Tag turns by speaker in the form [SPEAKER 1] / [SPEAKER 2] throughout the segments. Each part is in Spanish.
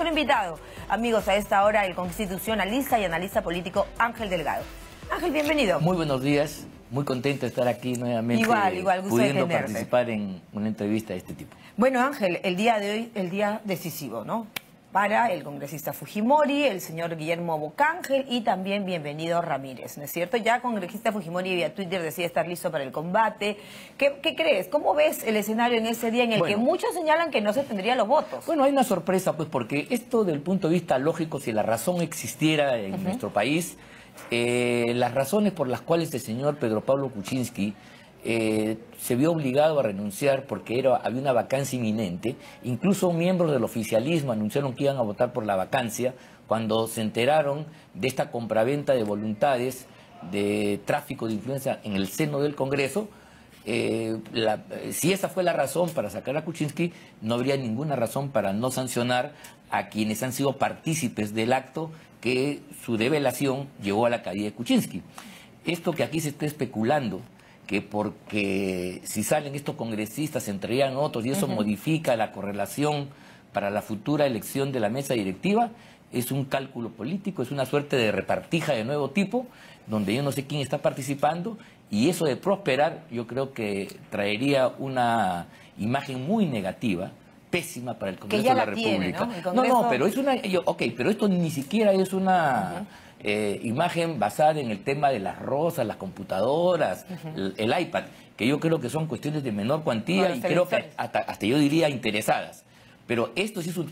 [SPEAKER 1] Nuestro invitado, amigos, a esta hora, el constitucionalista y analista político Ángel Delgado. Ángel, bienvenido.
[SPEAKER 2] Muy buenos días, muy contento de estar aquí nuevamente.
[SPEAKER 1] Igual, gusto
[SPEAKER 2] pudiendo
[SPEAKER 1] de tenerte.
[SPEAKER 2] Participar en una entrevista de este tipo.
[SPEAKER 1] Bueno, Ángel, el día de hoy, el día decisivo, ¿no? Para el congresista Fujimori, el señor Guillermo Bocángel y también bienvenido Ramírez, ¿no es cierto? Ya congresista Fujimori vía Twitter decía estar listo para el combate. ¿Qué crees? ¿Cómo ves el escenario en ese día en el que muchos señalan que no se tendrían los votos?
[SPEAKER 2] Bueno, hay una sorpresa, pues, porque esto del punto de vista lógico, si la razón existiera en nuestro país, las razones por las cuales el señor Pedro Pablo Kuczynski se vio obligado a renunciar porque había una vacancia inminente. Incluso miembros del oficialismo anunciaron que iban a votar por la vacancia cuando se enteraron de esta compraventa de voluntades, de tráfico de influencia en el seno del Congreso. Si esa fue la razón para sacar a Kuczynski, no habría ninguna razón para no sancionar a quienes han sido partícipes del acto que su develación llevó a la caída de Kuczynski. Esto que aquí se está especulando, que porque si salen estos congresistas se entregan otros y eso modifica la correlación para la futura elección de la mesa directiva, es un cálculo político, es una suerte de repartija de nuevo tipo, donde yo no sé quién está participando, y eso de prosperar yo creo que traería una imagen muy negativa, pésima para el Congreso de la República.
[SPEAKER 1] ¿No?
[SPEAKER 2] No, pero es una... pero esto ni siquiera es una... imagen basada en el tema de las rosas, las computadoras, el iPad, que yo creo que son cuestiones de menor cuantía y creo que hasta yo diría interesadas. Pero esto sí es un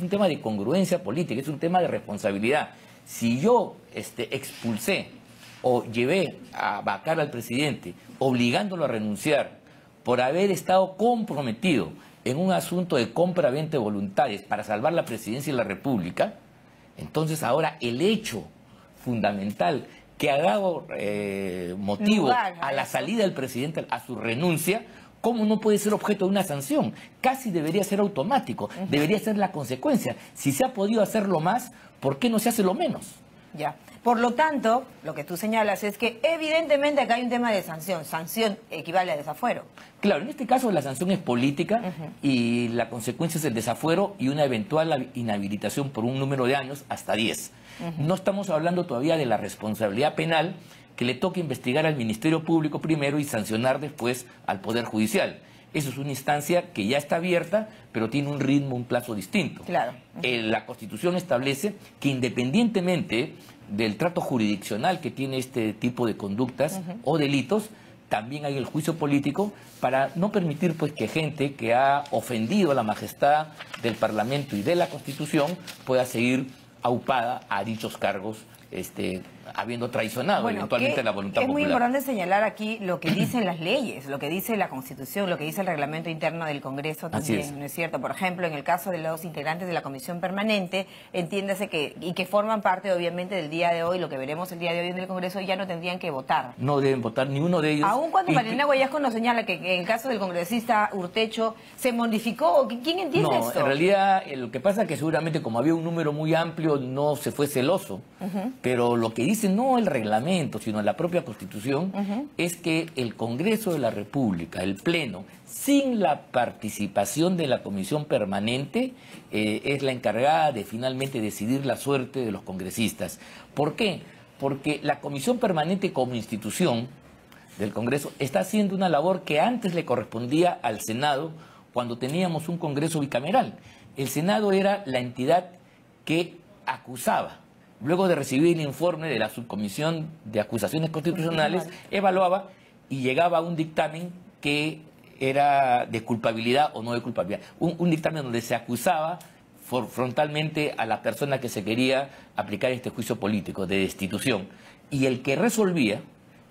[SPEAKER 2] tema de congruencia política, es un tema de responsabilidad. Si yo expulsé o llevé a vacar al presidente obligándolo a renunciar por haber estado comprometido en un asunto de compra-venta de voluntades para salvar la presidencia de la República, entonces ahora el hecho fundamental que ha dado motivo a la salida del presidente, a su renuncia, ¿cómo no puede ser objeto de una sanción? Casi debería ser automático, debería ser la consecuencia. Si se ha podido hacerlo más, ¿por qué no se hace lo menos?
[SPEAKER 1] Ya. Por lo tanto, lo que tú señalas es que evidentemente acá hay un tema de sanción. Sanción equivale a desafuero.
[SPEAKER 2] Claro, en este caso la sanción es política y la consecuencia es el desafuero y una eventual inhabilitación por un número de años hasta 10. No estamos hablando todavía de la responsabilidad penal que le toca investigar al Ministerio Público primero y sancionar después al Poder Judicial. Eso es una instancia que ya está abierta, pero tiene un ritmo, un plazo distinto.
[SPEAKER 1] Claro.
[SPEAKER 2] La Constitución establece que independientemente del trato jurisdiccional que tiene este tipo de conductas o delitos, también hay el juicio político para no permitir pues que gente que ha ofendido la majestad del Parlamento y de la Constitución pueda seguir aupada a dichos cargos, habiendo traicionado eventualmente la voluntad popular.
[SPEAKER 1] Es muy importante señalar aquí lo que dicen las leyes, lo que dice la Constitución, lo que dice el reglamento interno del Congreso también, ¿no es cierto? Por ejemplo, en el caso de los integrantes de la Comisión Permanente, entiéndase que forman parte obviamente del día de hoy, lo que veremos el día de hoy en el Congreso, ya no tendrían que votar.
[SPEAKER 2] No deben votar ni uno de ellos.
[SPEAKER 1] Aún cuando Marilena Guayasco nos señala que en el caso del congresista Urtecho se modificó, ¿quién entiende esto?
[SPEAKER 2] En realidad lo que pasa es que seguramente como había un número muy amplio no se fue celoso, pero lo que dice no el reglamento, sino la propia Constitución, es que el Congreso de la República, el Pleno, sin la participación de la Comisión Permanente, es la encargada de finalmente decidir la suerte de los congresistas. ¿Por qué? Porque la Comisión Permanente como institución del Congreso está haciendo una labor que antes le correspondía al Senado cuando teníamos un Congreso bicameral. El Senado era la entidad que acusaba. Luego de recibir el informe de la Subcomisión de Acusaciones Constitucionales, evaluaba y llegaba a un dictamen que era de culpabilidad o no de culpabilidad. Un dictamen donde se acusaba frontalmente a la persona que se quería aplicar este juicio político de destitución. Y el que resolvía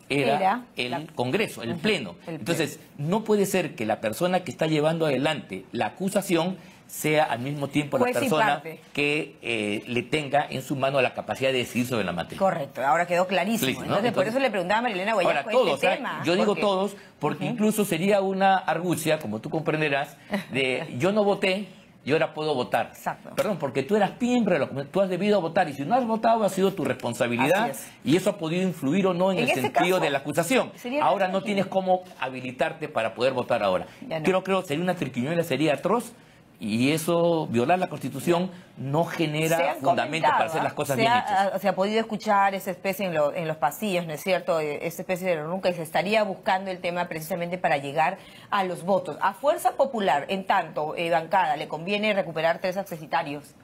[SPEAKER 2] era el Congreso, el Pleno. Entonces, no puede ser que la persona que está llevando adelante la acusación sea al mismo tiempo la persona que le tenga en su mano la capacidad de decidir sobre la materia.
[SPEAKER 1] Correcto, ahora quedó clarísimo. Entonces, por eso le preguntaba a Marilena Guayasco
[SPEAKER 2] todos, tema. Yo digo todos, porque incluso sería una argucia, como tú comprenderás, de yo no voté y ahora puedo votar.
[SPEAKER 1] Exacto.
[SPEAKER 2] Perdón, porque tú eras miembro de la comunidad, tú has debido votar y si no has votado ha sido tu responsabilidad y eso ha podido influir o no en el sentido de la acusación. Ahora no tienes cómo habilitarte para poder votar ahora. Creo que sería una triquiñuela, sería atroz y eso, violar la Constitución, no genera fundamento para hacer las cosas bien hechas.
[SPEAKER 1] Se ha podido escuchar esa especie en los pasillos, ¿no es cierto? Esa especie de ronca, y se estaría buscando el tema precisamente para llegar a los votos. A Fuerza Popular, en tanto, bancada, ¿le conviene recuperar 3 accesitarios?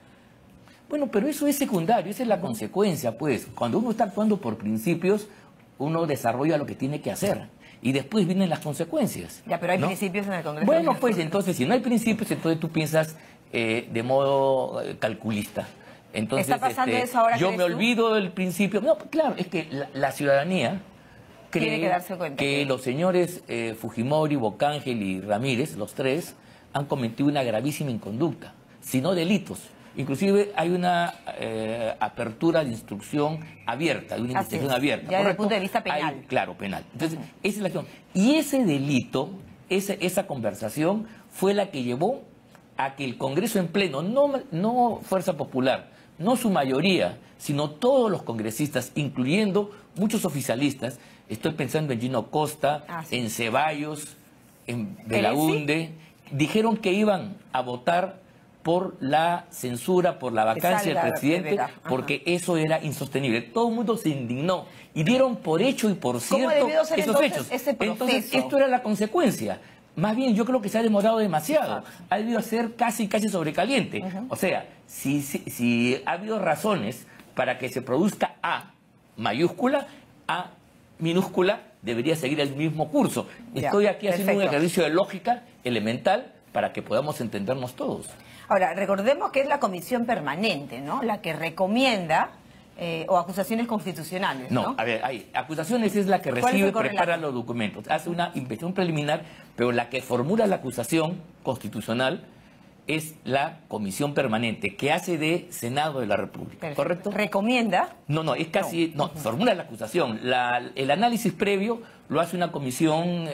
[SPEAKER 2] Bueno, pero eso es secundario, esa es la consecuencia, pues. Cuando uno está actuando por principios, uno desarrolla lo que tiene que hacer. Y después vienen las consecuencias.
[SPEAKER 1] Ya, pero hay principios en el Congreso.
[SPEAKER 2] Bueno, pues entonces, si no hay principios, entonces tú piensas de modo calculista. Entonces,
[SPEAKER 1] ¿está pasando eso ahora,
[SPEAKER 2] yo me olvido del principio. No, claro, es que la ciudadanía cree que los señores Fujimori, Bocángel y Ramírez, los 3, han cometido una gravísima inconducta, si no delitos. Inclusive hay una apertura de instrucción abierta, de una investigación abierta.
[SPEAKER 1] Ya desde el punto de vista penal.
[SPEAKER 2] Claro, penal. Entonces, esa es la acción. Y ese delito, esa conversación, fue la que llevó a que el Congreso en pleno, no Fuerza Popular, no su mayoría, sino todos los congresistas, incluyendo muchos oficialistas, estoy pensando en Gino Costa, en Ceballos, en Belaunde, dijeron que iban a votar por la censura, por la vacancia del presidente, porque eso era insostenible. Todo el mundo se indignó y dieron por hecho y por cierto esos hechos. Entonces, esto era la consecuencia. Más bien, yo creo que se ha demorado demasiado. Ha debido ser casi sobrecaliente. O sea, si ha habido razones para que se produzca A mayúscula, A minúscula debería seguir el mismo curso. Estoy aquí haciendo un ejercicio de lógica elemental para que podamos entendernos todos.
[SPEAKER 1] Ahora, recordemos que es la comisión permanente, ¿no? La que recomienda o acusaciones constitucionales, ¿no?
[SPEAKER 2] No, a ver, hay acusaciones es la que recibe, prepara los documentos, hace una investigación preliminar, pero la que formula la acusación constitucional es la comisión permanente, que hace de Senado de la República. Perfecto. ¿Correcto?
[SPEAKER 1] ¿Recomienda?
[SPEAKER 2] No, es casi, formula la acusación. El análisis previo lo hace una comisión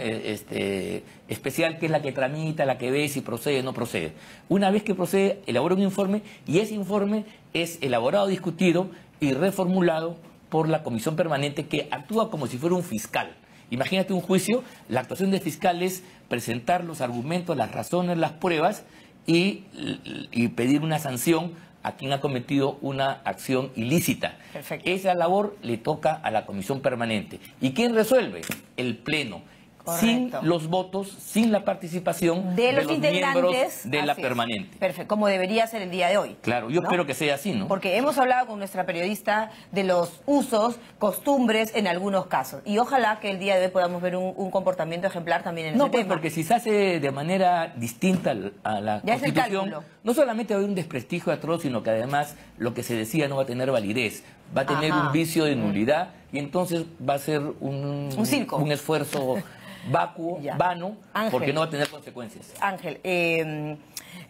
[SPEAKER 2] especial, que es la que tramita, la que ve si procede o no procede. Una vez que procede, elabora un informe, y ese informe es elaborado, discutido y reformulado por la comisión permanente, que actúa como si fuera un fiscal. Imagínate un juicio, la actuación del fiscal es presentar los argumentos, las razones, las pruebas, y pedir una sanción a quien ha cometido una acción ilícita.
[SPEAKER 1] Perfecto.
[SPEAKER 2] Esa labor le toca a la comisión permanente. ¿Y quién resuelve? El Pleno. Correcto. Sin los votos, sin la participación
[SPEAKER 1] de los
[SPEAKER 2] miembros de la permanente.
[SPEAKER 1] Perfecto, como debería ser el día de hoy.
[SPEAKER 2] Claro, yo espero que sea así, ¿no?
[SPEAKER 1] Porque hemos hablado con nuestra periodista de los usos, costumbres en algunos casos. Y ojalá que el día de hoy podamos ver un comportamiento ejemplar también en ese tema.
[SPEAKER 2] No, porque si se hace de manera distinta a la Constitución, no solamente va a haber un desprestigio atroz, sino que además lo que se decía no va a tener validez. Va a tener un vicio de nulidad, y entonces va a ser un circo, un esfuerzo vacuo, vano, Ángel, porque no va a tener consecuencias.
[SPEAKER 1] Ángel, el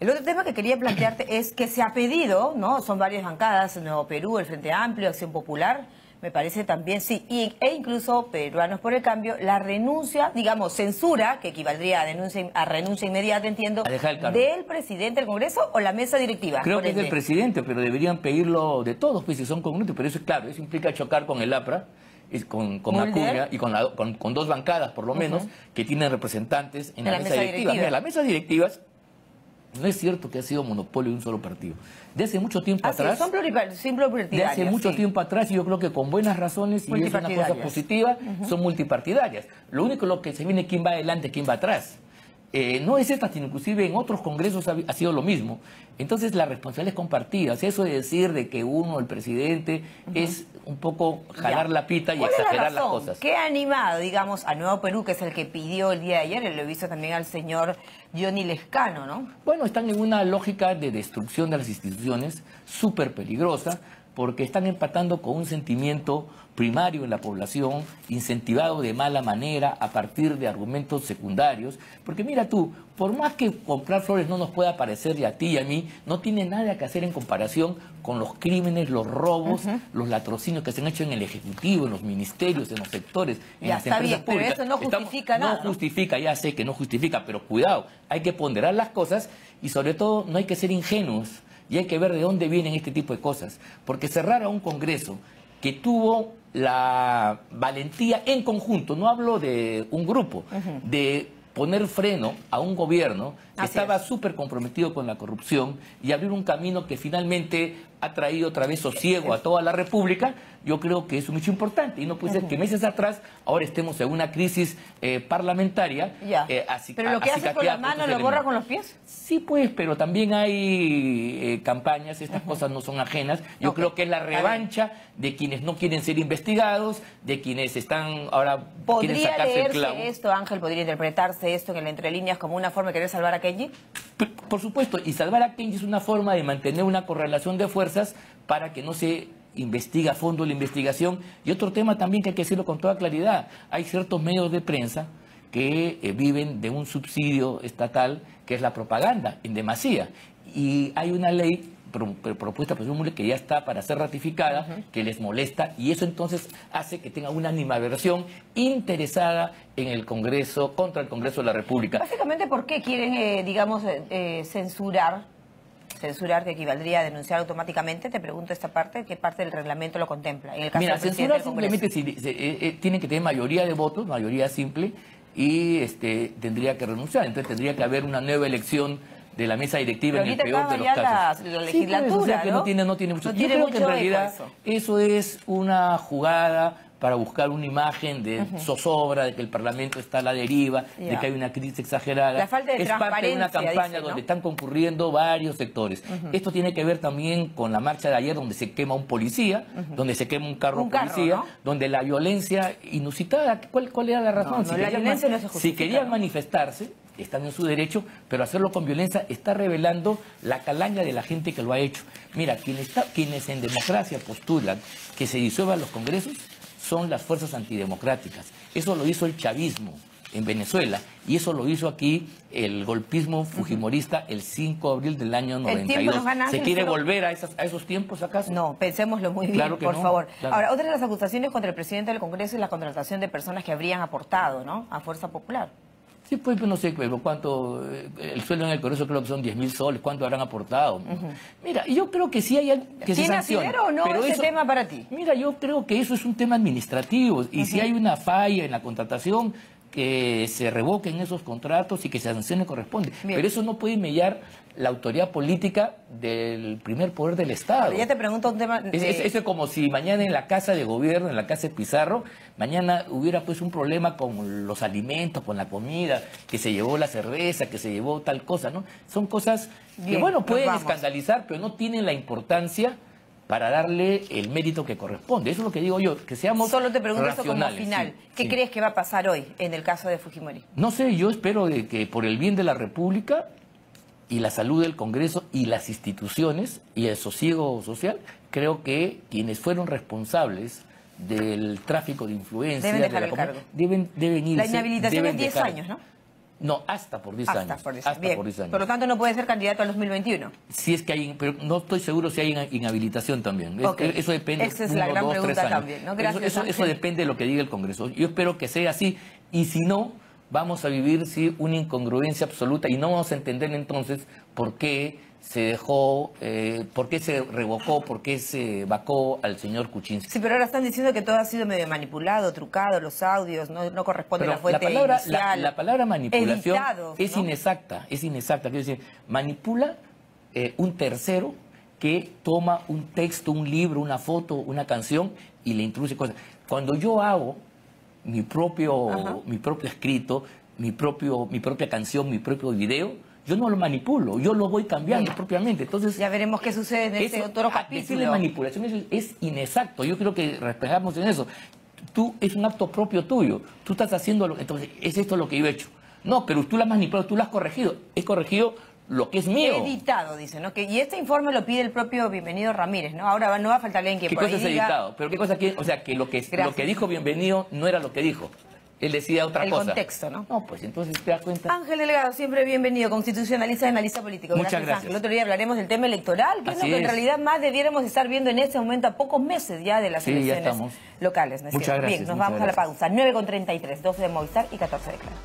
[SPEAKER 1] otro tema que quería plantearte es que se ha pedido, ¿no? Son varias bancadas, Nuevo Perú, el Frente Amplio, Acción Popular, me parece también, sí, e incluso Peruanos por el Cambio, la renuncia, digamos, censura, que equivaldría a renuncia inmediata, entiendo, del presidente del Congreso o la mesa directiva.
[SPEAKER 2] Creo que es del presidente, pero deberían pedirlo de todos, pues si son congruentes, pero eso es claro, eso implica chocar con el APRA, con Acuña y con 2 bancadas por lo menos, que tienen representantes en la mesa directiva. Mira, las mesas directivas no es cierto que ha sido monopolio de un solo partido. De hace mucho tiempo atrás,
[SPEAKER 1] son pluripartidarias.
[SPEAKER 2] De hace mucho tiempo atrás, y yo creo que con buenas razones, y es una cosa positiva, son multipartidarias. Lo único lo que se viene quién va adelante, quién va atrás. No es esta, sino inclusive en otros congresos ha sido lo mismo. Entonces la responsabilidad es compartida. Eso de decir de que uno, el presidente, es un poco jalar la pita y exagerar las cosas.
[SPEAKER 1] ¿Qué ha animado, digamos, a Nuevo Perú, que es el que pidió el día de ayer, y lo he visto también al señor Johnny Lescano, ¿no?
[SPEAKER 2] Bueno, están en una lógica de destrucción de las instituciones súper peligrosa, porque están empatando con un sentimiento primario en la población, incentivado de mala manera a partir de argumentos secundarios. Porque mira tú, por más que comprar flores no nos pueda parecer, y a ti y a mí, no tiene nada que hacer en comparación con los crímenes, los robos, los latrocinios que se han hecho en el Ejecutivo, en los ministerios, en los sectores, en las empresas públicas.
[SPEAKER 1] Pero eso no justifica nada.
[SPEAKER 2] No justifica, ya sé que no justifica, pero cuidado, hay que ponderar las cosas, y sobre todo no hay que ser ingenuos. Y hay que ver de dónde vienen este tipo de cosas. Porque cerrar a un Congreso que tuvo la valentía en conjunto, no hablo de un grupo, de poner freno a un gobierno que estaba súper comprometido con la corrupción y abrir un camino que finalmente ha traído otra vez sosiego a toda la República. Yo creo que es un hecho importante y no puede ser que meses atrás ahora estemos en una crisis parlamentaria.
[SPEAKER 1] Pero lo que hace con la mano lo borra con los pies.
[SPEAKER 2] Sí, pues, pero también hay campañas, estas cosas no son ajenas. Yo creo que es la revancha de quienes no quieren ser investigados, de quienes están ahora quieren sacarse el clavo.
[SPEAKER 1] ¿Podría leerse esto, Ángel, podría interpretarse esto en el entre líneas como una forma de querer salvar a Kenji?
[SPEAKER 2] Por supuesto, y salvar a Kenji es una forma de mantener una correlación de fuerzas para que no se investigue a fondo la investigación. Y otro tema también que hay que decirlo con toda claridad, hay ciertos medios de prensa que viven de un subsidio estatal que es la propaganda en demasía. Y hay una ley propuesta por Múlez que ya está para ser ratificada, que les molesta, y eso entonces hace que tenga una animadversión interesada en el Congreso, contra el Congreso de la República.
[SPEAKER 1] Básicamente, ¿por qué quieren, digamos, censurar, que equivaldría a denunciar automáticamente? Te pregunto esta parte, ¿qué parte del reglamento lo contempla? En el caso del presidente del Congreso.
[SPEAKER 2] Simplemente tiene que tener mayoría de votos, mayoría simple, y tendría que renunciar. Entonces tendría que haber una nueva elección de la mesa directiva en el peor de los casos.
[SPEAKER 1] La legislatura,
[SPEAKER 2] o sea que no tiene mucho. Yo creo que en realidad eso es una jugada para buscar una imagen de zozobra, de que el Parlamento está a la deriva, de que hay una crisis exagerada.
[SPEAKER 1] La falta de
[SPEAKER 2] es parte de una campaña donde están concurriendo varios sectores. Esto tiene que ver también con la marcha de ayer, donde se quema un policía, donde se quema un carro policía, ¿no? Donde la violencia inusitada, ¿cuál era la razón? Si querían manifestarse, están en su derecho, pero hacerlo con violencia está revelando la calaña de la gente que lo ha hecho. Mira, quienes en democracia postulan que se disuelvan los congresos son las fuerzas antidemocráticas. Eso lo hizo el chavismo en Venezuela y eso lo hizo aquí el golpismo fujimorista el 5 de abril del año 92. ¿Se quiere volver a esos tiempos acaso?
[SPEAKER 1] No, pensémoslo muy bien,
[SPEAKER 2] claro que
[SPEAKER 1] por favor.
[SPEAKER 2] Claro.
[SPEAKER 1] Ahora, otra de las acusaciones contra el presidente del Congreso es la contratación de personas que habrían aportado, ¿no?, a Fuerza Popular.
[SPEAKER 2] Sí, pues no sé, pero cuánto, el sueldo en el Congreso creo que son 10.000 soles, ¿cuánto habrán aportado? Mira, yo creo que sí hay que se sancione.
[SPEAKER 1] ¿Tiene asidero o no
[SPEAKER 2] pero
[SPEAKER 1] ese tema para ti?
[SPEAKER 2] Mira, yo creo que eso es un tema administrativo, y si hay una falla en la contratación, que se revoquen esos contratos y que se sancione corresponde. Bien. Pero eso no puede mellar la autoridad política del primer poder del Estado.
[SPEAKER 1] Pero ya te pregunto un tema...
[SPEAKER 2] Eso es como si mañana en la Casa de Gobierno, en la Casa de Pizarro, mañana hubiera pues un problema con los alimentos, con la comida, que se llevó la cerveza, que se llevó tal cosa, ¿no? Son cosas que, bueno, pueden escandalizar, pero no tienen la importancia para darle el mérito que corresponde. Eso es lo que digo yo, que seamos
[SPEAKER 1] Solo te pregunto esto como
[SPEAKER 2] racionales.
[SPEAKER 1] final. ¿Qué crees que va a pasar hoy en el caso de Fujimori?
[SPEAKER 2] No sé, yo espero de que por el bien de la República y la salud del Congreso y las instituciones y el sosiego social, creo que quienes fueron responsables del tráfico de influencia
[SPEAKER 1] deben dejar el cargo.
[SPEAKER 2] Deben irse.
[SPEAKER 1] La inhabilitación es 10 años, ¿no?
[SPEAKER 2] No, hasta por 10 años.
[SPEAKER 1] Por 10 años. Por lo tanto, no puede ser candidato al 2021.
[SPEAKER 2] Si es que hay, pero no estoy seguro si hay inhabilitación también.
[SPEAKER 1] Okay.
[SPEAKER 2] Eso depende.
[SPEAKER 1] Esa es la gran pregunta también, ¿no? Gracias,
[SPEAKER 2] eso depende de lo que diga el Congreso. Yo espero que sea así, y si no, vamos a vivir una incongruencia absoluta y no vamos a entender entonces por qué se dejó, por qué se revocó, por qué se vacó al señor Kuczynski.
[SPEAKER 1] Sí, pero ahora están diciendo que todo ha sido medio manipulado, trucado, los audios, no corresponde a la fuente inicial.
[SPEAKER 2] La palabra manipulación
[SPEAKER 1] editados,
[SPEAKER 2] es inexacta. Quiero decir, manipula un tercero que toma un texto, un libro, una foto, una canción y le introduce cosas. Cuando yo hago mi propio escrito, mi propia canción, mi propio video, yo no lo manipulo, yo lo voy cambiando propiamente. Entonces,
[SPEAKER 1] ya veremos qué sucede en este otro capítulo.
[SPEAKER 2] Decirle manipulación es inexacto. Yo creo que respetamos en eso. Es un acto propio tuyo. Tú estás haciendo entonces, es esto lo que yo he hecho. No, pero tú lo has manipulado, tú lo has corregido. He corregido lo que es mío.
[SPEAKER 1] Editado, dice, ¿no? Y este informe lo pide el propio Bienvenido Ramírez, ¿no? Ahora no va a faltar alguien que
[SPEAKER 2] ¿Qué cosa es editado? Pero qué cosa o sea, que lo que dijo Bienvenido no era lo que dijo. Él decía otra cosa.
[SPEAKER 1] El contexto, ¿no?
[SPEAKER 2] No, pues entonces te das cuenta.
[SPEAKER 1] Ángel Delgado, siempre bienvenido, constitucionalista y analista político.
[SPEAKER 2] Muchas gracias.
[SPEAKER 1] Ángel. El otro día hablaremos del tema electoral, que es lo que en realidad más debiéramos estar viendo en este momento a pocos meses ya de las elecciones locales, ¿no es cierto?
[SPEAKER 2] Muchas gracias.
[SPEAKER 1] Bien, nos vamos a la pausa. 9:33, 12 de Movistar y 14 de Claro.